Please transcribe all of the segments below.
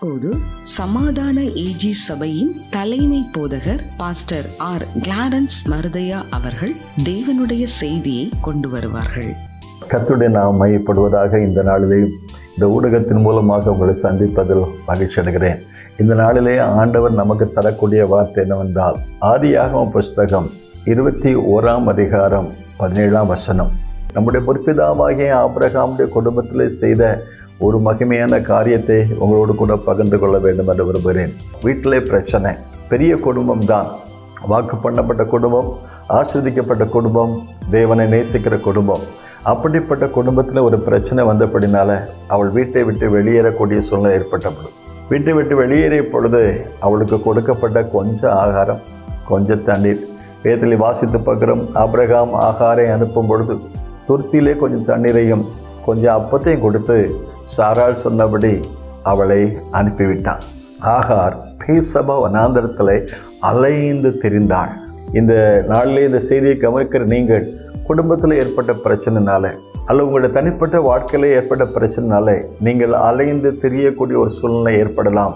இப்போது சமாதான ஏஜி சபையின் தலைமை போதகர் பாஸ்டர் ஆர் கிளாரன்ஸ் மருதையா அவர்கள் தேவனுடைய செய்தியை கொண்டு வருவார்கள். கர்த்தருடைய நாமம் மையப்படுவதாக. இந்த நாளிலே இந்த ஊடகத்தின் மூலமாக உங்களை சந்திப்பதில் மகிழ்ச்சி அடைகிறேன். இந்த நாளிலே ஆண்டவர் நமக்கு தரக்கூடிய வார்த்தை என்னவென்றால், ஆதியாகம புஸ்தகம் 21 அதிகாரம் 17 நம்முடைய பொற்பிதாவாகிய ஆபிரகாமுடைய குடும்பத்திலே செய்த ஒரு மகிமையான காரியத்தை உங்களோடு கூட பகிர்ந்து கொள்ள வேண்டும் என்று விரும்புகிறேன். வீட்டிலே பிரச்சனை, பெரிய குடும்பம் தான், வாக்கு பண்ணப்பட்ட குடும்பம், ஆசீர்வதிக்கப்பட்ட குடும்பம், தேவனை நேசிக்கிற குடும்பம். அப்படிப்பட்ட குடும்பத்தில் ஒரு பிரச்சனை வந்தபடினால அவள் வீட்டை விட்டு வெளியேறக்கூடிய சூழ்நிலை ஏற்பட்டப்படும். வீட்டை விட்டு வெளியேறிய பொழுது அவளுக்கு கொடுக்கப்பட்ட கொஞ்சம் ஆகாரம், கொஞ்சம் தண்ணீர். வேதத்திலே வாசித்து பார்க்கிறோம், ஆபிரகாம் ஆகாரை அனுப்பும் பொழுது துருத்தியிலே கொஞ்சம் தண்ணீரையும் கொஞ்சம் அப்பத்தையும் கொடுத்து சாராள் சொன்னபடி அவளை அனுப்பிவிட்டான். ஆகார் பேசபா வனாந்தரத்தில் அலைந்து திரிந்தாள். இந்த நாளிலே இந்த செய்தியை கவனிக்கிற நீங்கள் குடும்பத்தில் ஏற்பட்ட பிரச்சனைனால அல்லது உங்களுடைய தனிப்பட்ட வாழ்க்கையில் ஏற்பட்ட பிரச்சனைனால நீங்கள் அலைந்து திரியக்கூடிய ஒரு சூழ்நிலை ஏற்படலாம்.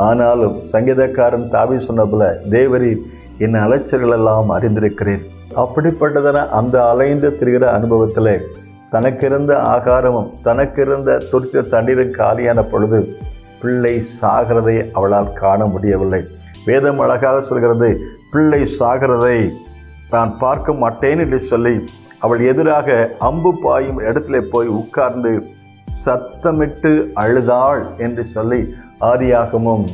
ஆனாலும் சங்கீதக்காரன் தாவீது சொன்ன போல, தேவரீர் என் அலைச்சல்கள் எல்லாம் அறிந்திருக்கிறேன். அப்படிப்பட்டதான அந்த அலைந்து திரிகிற அனுபவத்தில் தனக்கிருந்த ஆகாரமும் தனக்கிருந்த துருத்திய தண்ணீரும் காலியான பொழுது பிள்ளை சாகிறதை அவளால் காண முடியவில்லை. வேதம் அழகாக சொல்கிறது, பிள்ளை சாகிறதை நான் பார்க்க மாட்டேன் என்று சொல்லி அவள் எதிராக அம்பு பாயும் இடத்துல போய் உட்கார்ந்து சத்தமிட்டு அழுதாள் என்று சொல்லி ஆதியாகமம்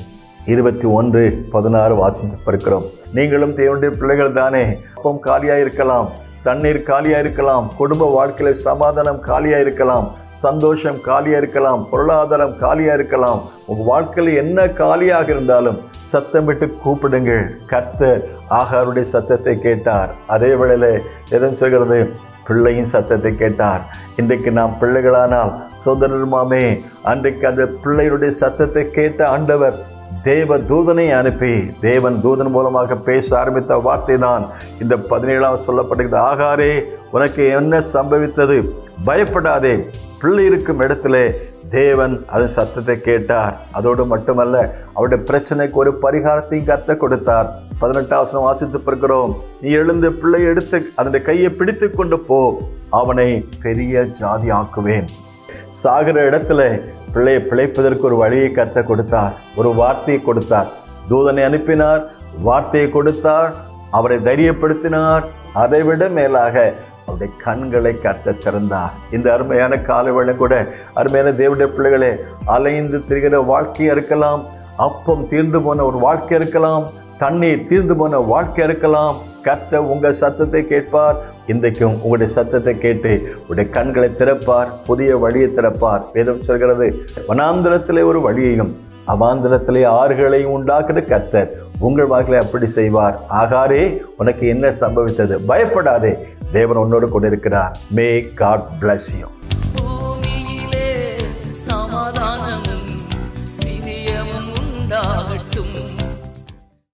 21:16 வாசித்து பார்க்கிறோம். நீங்களும் தேவனுடைய பிள்ளைகள் தானே. அப்பம் காலியாக இருக்கலாம், தண்ணீர் காலியாக இருக்கலாம், குடும்ப வாழ்க்கையில சமாதானம் காலியாக இருக்கலாம், சந்தோஷம் காலியாக இருக்கலாம், பொருளாதாரம் காலியாக இருக்கலாம். உங்கள் வாழ்க்கையில் என்ன காலியாக இருந்தாலும் சத்தமிட்டு கூப்பிடுங்கள். கர்த்தர் ஆகாருடைய சத்தத்தை கேட்டார். அதே வேளையில எதுவும் சொல்கிறது, பிள்ளையின் சத்தத்தை கேட்டார். இன்றைக்கு நாம் பிள்ளைகளானால் சோதரருமாமே, அன்றைக்கு அந்த பிள்ளையுடைய சத்தத்தை கேட்ட ஆண்டவர் தேவ தூதனை அனுப்பி தேவன் தூதன் மூலமாக பேச ஆரம்பித்த வார்த்தை தான் இந்த 17 சொல்லப்பட்டிருக்கிறது. ஆகாரே, உனக்கு என்ன சம்பவித்தது? பயப்படாதே. பிள்ளை இருக்கும் இடத்துல தேவன் அதன் சத்தத்தை கேட்டார். அதோடு மட்டுமல்ல, அவருடைய பிரச்சனைக்கு ஒரு பரிகாரத்தையும் கர்த்தர் கொடுத்தார். 18 வாசித்து பார்க்கிறோம், நீ எழுந்து பிள்ளை எடுத்து அதனுடைய கையை பிடித்து கொண்டு போ, அவனை பெரிய ஜாதி ஆக்குவேன். சாகிற இடத்துல பிள்ளையை பிழைப்பதற்கு ஒரு வழியை கர்த்தர் கொடுத்தார், ஒரு வார்த்தையை கொடுத்தார். தூதனை அனுப்பினார், வார்த்தையை கொடுத்தார், அவரை தைரியப்படுத்தினார். அதைவிட மேலாக அவருடைய கண்களை கர்த்தர் திறந்தார். இந்த அருமையான காலவேளை கூட அருமையான தேவனுடைய பிள்ளைகளே, அலைந்து திரிகிற வாழ்க்கையா இருக்கலாம், அப்பம் தீர்ந்து போன ஒரு வாழ்க்கை இருக்கலாம், தண்ணீர் தீர்ந்து போன வாழ்க்கை இருக்கலாம். கர்த்தர் உங்கள் சத்தத்தை கேட்பார். இன்றைக்கும் உங்களுடைய சத்தத்தை கேட்டு உங்களுடைய கண்களை திறப்பார், புதிய வழியை திறப்பார். வேதம் சொல்கிறது, வனாந்திரத்திலே ஒரு வழியையும் அவாந்திரத்திலே ஆறுகளையும் உண்டாக்குற கர்த்தர் உங்கள் வாழ்க்கையை அப்படி செய்வார். ஆகாரே, உனக்கு என்ன சம்பவித்தது? பயப்படாதே, தேவன் உன்னோடு கொண்டிருக்கிறார். May God bless you.